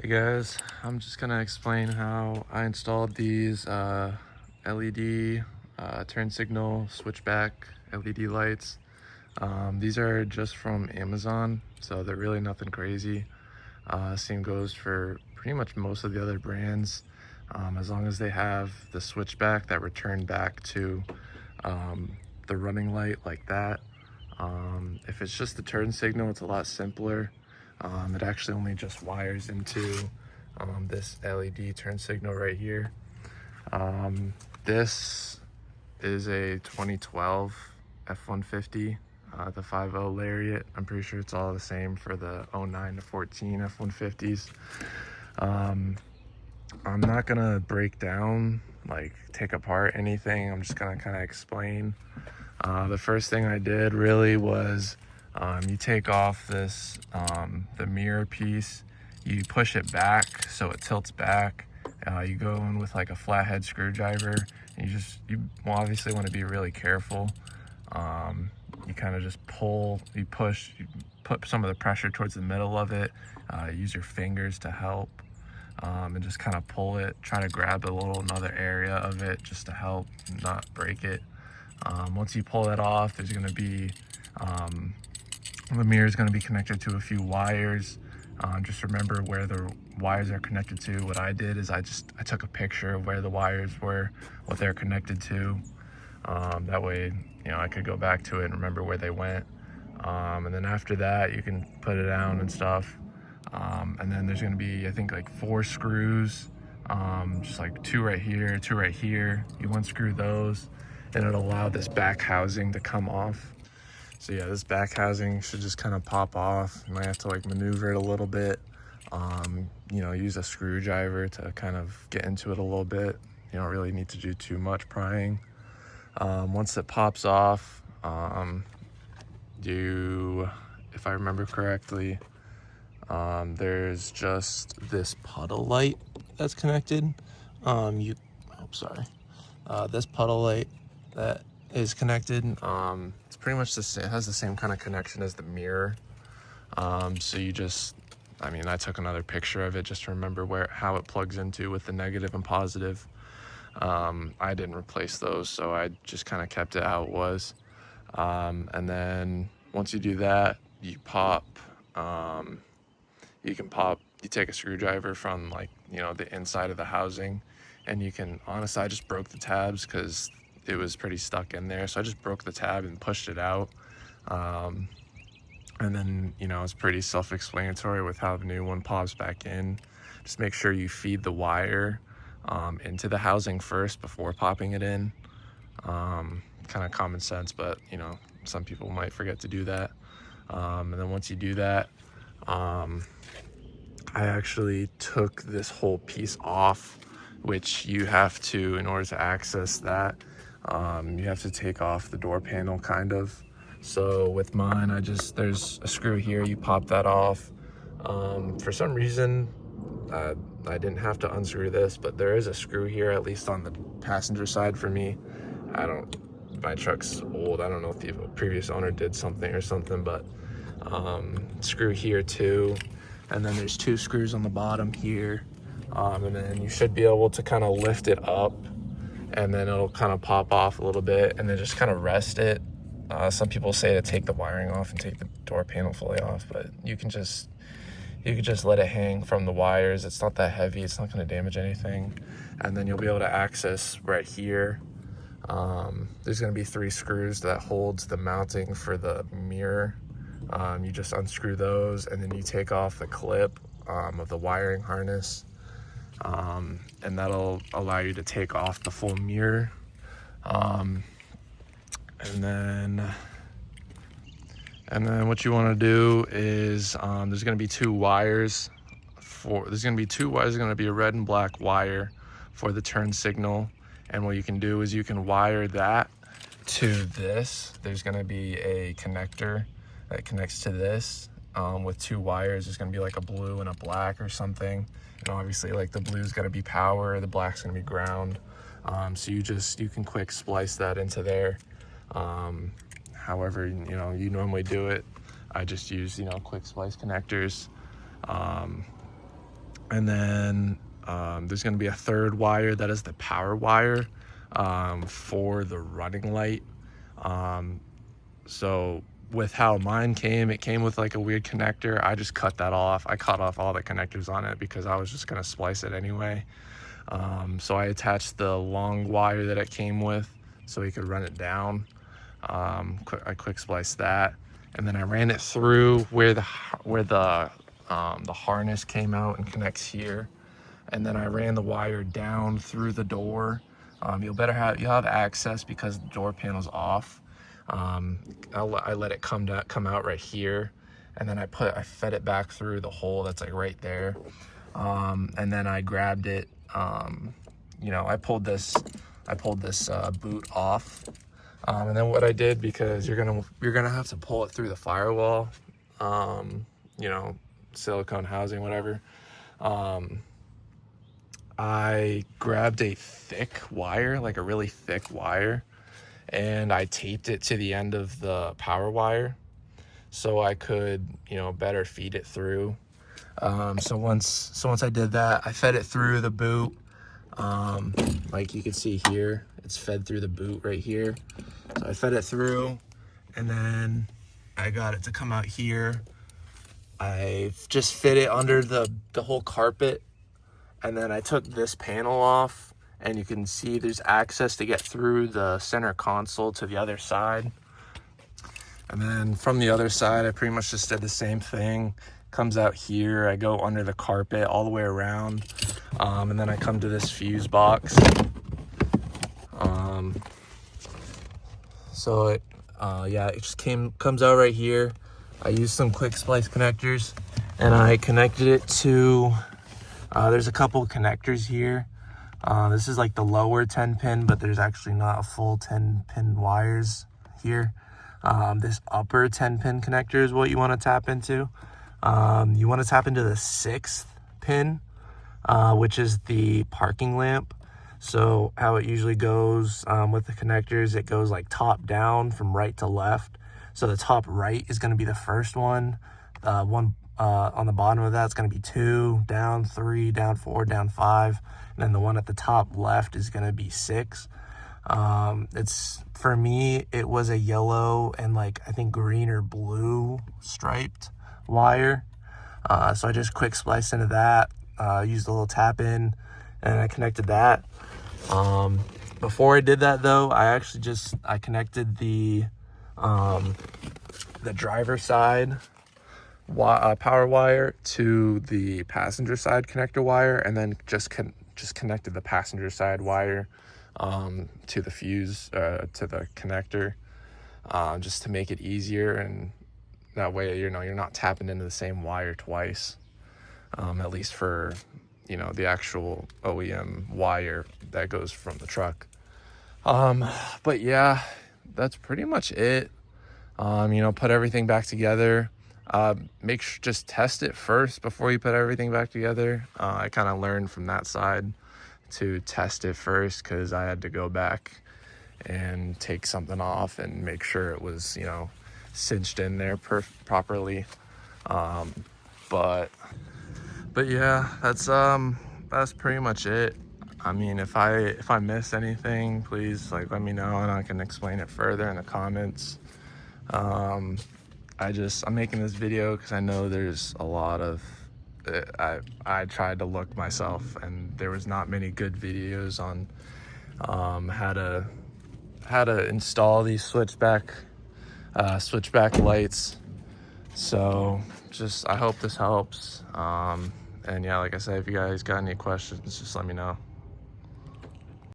Hey guys, I'm just gonna explain how I installed these LED turn signal switchback LED lights. These are just from Amazon, so they're really nothing crazy. Same goes for pretty much most of the other brands. As long as they have the switchback that return back to the running light like that. If it's just the turn signal, it's a lot simpler. It actually only just wires into this LED turn signal right here. This is a 2012 f150, the 5.0 Lariat. I'm pretty sure it's all the same for the 09 to 14 f150s. I'm not gonna break down, like take apart anything. I'm just gonna kind of explain. The first thing I did really was you take off this the mirror piece, you push it back so it tilts back. You go in with like a flathead screwdriver, and you obviously want to be really careful. You kind of just pull, you push, you put some of the pressure towards the middle of it. Use your fingers to help, and just kind of pull it. Try to grab another area of it just to help not break it. Once you pull that off, there's going to be the mirror is going to be connected to a few wires. Just remember where the wires are connected to. What I did is I took a picture of where the wires were, what they're connected to. That way, I could go back to it and remember where they went. And then after that, you can put it down and stuff. And then there's going to be, I think, like 4 screws, just like 2 right here, 2 right here. You unscrew those, and it'll allow this back housing to come off. So yeah, this back housing should just kind of pop off. You might have to like maneuver it a little bit. Use a screwdriver to kind of get into it a little bit. You don't really need to do too much prying. Once it pops off, if I remember correctly, there's just this puddle light that's connected. This puddle light that is connected. It's pretty much the same. It has the same kind of connection as the mirror. So I took another picture of it just to remember how it plugs into with the negative and positive. I didn't replace those, so I just kind of kept it how it was. And then once you do that, you take a screwdriver from the inside of the housing, and honestly, I just broke the tabs because it was pretty stuck in there. So I just broke the tab and pushed it out. And then, it's pretty self-explanatory with how the new one pops back in. Just make sure you feed the wire into the housing first before popping it in. Kind of common sense, but some people might forget to do that. And then once you do that, I actually took this whole piece off, which you have to, in order to access that, you have to take off the door panel kind of. So with mine, there's a screw here, you pop that off. For some reason, I didn't have to unscrew this, but there is a screw here, at least on the passenger side for me. My truck's old. I don't know if the previous owner did something or something, but screw here too. And then there's 2 screws on the bottom here. And then you should be able to kind of lift it up, and then it'll kind of pop off a little bit, and then just kind of rest it. Some people say to take the wiring off and take the door panel fully off, but you can just let it hang from the wires. It's not that heavy. It's not going to damage anything. And then you'll be able to access right here. There's going to be 3 screws that holds the mounting for the mirror. You just unscrew those, and then you take off the clip of the wiring harness, and that'll allow you to take off the full mirror. And then what you want to do is there's going to be 2 wires. There's going to be a red and black wire for the turn signal. And what you can do is you can wire that to this. There's going to be a connector that connects to this with 2 wires. There's going to be like a blue and a black or something. And obviously, like, the blue's got to be power, the black's going to be ground. So you can quick splice that into there. However, you normally do it. I just use, quick splice connectors. And then there's going to be a third wire that is the power wire for the running light. So with how mine came, it came with like a weird connector. I just cut that off. I cut off all the connectors on it because I was just going to splice it anyway. So I attached the long wire that it came with so he could run it down. I quick spliced that, and then I ran it through where the harness came out and connects here, and then I ran the wire down through the door. You'll have access because the door panel's off. I let it come out right here, and then I fed it back through the hole that's like right there. And then I grabbed it. I pulled this boot off. And then what I did, because you're gonna have to pull it through the firewall, silicone housing, whatever. I grabbed a thick wire, like a really thick wire, and I taped it to the end of the power wire so I could, better feed it through. So once I did that, I fed it through the boot. Like you can see here, it's fed through the boot right here. So I fed it through, and then I got it to come out here. I just fit it under the whole carpet, and then I took this panel off, and you can see there's access to get through the center console to the other side. And then from the other side, I pretty much just did the same thing. Comes out here, I go under the carpet all the way around, and then I come to this fuse box. So it just comes out right here. I used some quick splice connectors, and I connected it to, there's a couple connectors here. This is like the lower 10 pin, but there's actually not a full 10 pin wires here. This upper 10 pin connector is what you want to tap into. You want to tap into the 6th pin, which is the parking lamp. So how it usually goes with the connectors, it goes like top down from right to left. So the top right is going to be the first one. One on the bottom of that is going to be 2, down 3, down 4, down 5. And then the one at the top left is going to be 6. For me, it was a yellow and I think green or blue striped wire. So I just quick spliced into that, used a little tap in, and I connected that. Before I did that though, I connected the driver side power wire to the passenger side connector wire, and then just connected the passenger side wire to the fuse, to the connector, just to make it easier, and that way you're not tapping into the same wire twice, at least for the actual OEM wire that goes from the truck. But yeah, that's pretty much it. Put everything back together. Just test it first before you put everything back together. I kind of learned from that side to test it first, because I had to go back and take something off and make sure it was cinched in there properly. But yeah, that's pretty much it. If I miss anything, please let me know, and I can explain it further in the comments. I'm making this video because I know there's a lot of I tried to look myself, and there was not many good videos on how to install these switchback lights. So I hope this helps. And yeah, like I said, if you guys got any questions, just let me know.